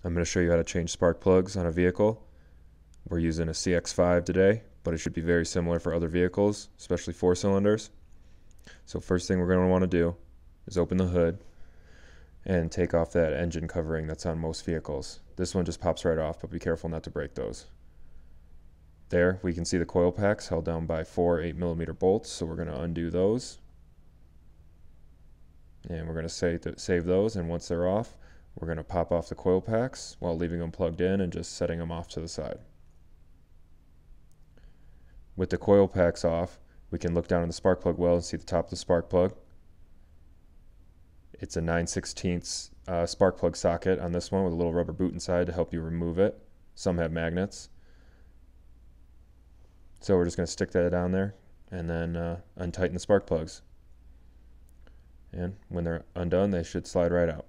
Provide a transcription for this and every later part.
I'm going to show you how to change spark plugs on a vehicle. We're using a CX-5 today, but it should be very similar for other vehicles, especially 4-cylinders. So first thing we're going to want to do is open the hood and take off that engine covering that's on most vehicles. This one just pops right off, but be careful not to break those. There we can see the coil packs held down by 4 8mm bolts, so we're going to undo those. And we're going to save those, and once they're off, we're going to pop off the coil packs while leaving them plugged in and just setting them off to the side. With the coil packs off, we can look down in the spark plug well and see the top of the spark plug. It's a 9/16 spark plug socket on this one with a little rubber boot inside to help you remove it. Some have magnets. So we're just going to stick that down there and then untighten the spark plugs. And when they're undone, they should slide right out.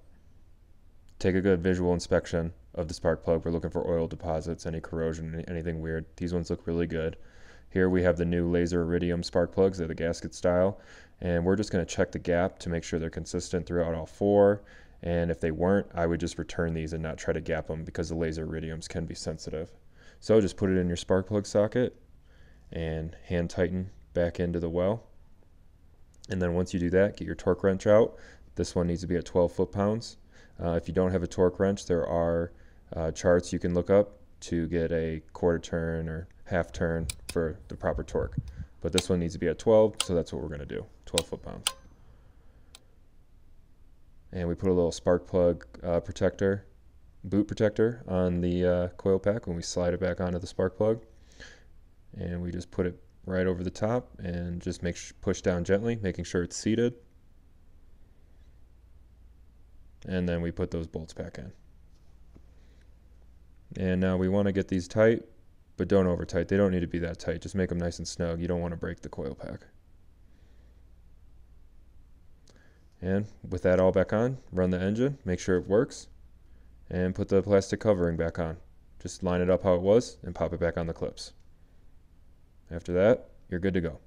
Take a good visual inspection of the spark plug. We're looking for oil deposits, any corrosion, anything weird. These ones look really good. Here we have the new laser iridium spark plugs. They're the gasket style. And we're just going to check the gap to make sure they're consistent throughout all four. And if they weren't, I would just return these and not try to gap them because the laser iridiums can be sensitive. So just put it in your spark plug socket and hand tighten back into the well. And then once you do that, get your torque wrench out. This one needs to be at 12 foot-pounds. If you don't have a torque wrench, there are charts you can look up to get a quarter turn or half turn for the proper torque. But this one needs to be at 12, so that's what we're going to do, 12 foot-pounds. And we put a little spark plug boot protector on the coil pack when we slide it back onto the spark plug. And we just put it right over the top and just push down gently, making sure it's seated. And then we put those bolts back in. And now we want to get these tight, but don't over tight. They don't need to be that tight. Just make them nice and snug. You don't want to break the coil pack. And with that all back on, run the engine, make sure it works, and put the plastic covering back on. Just line it up how it was and pop it back on the clips. After that, you're good to go.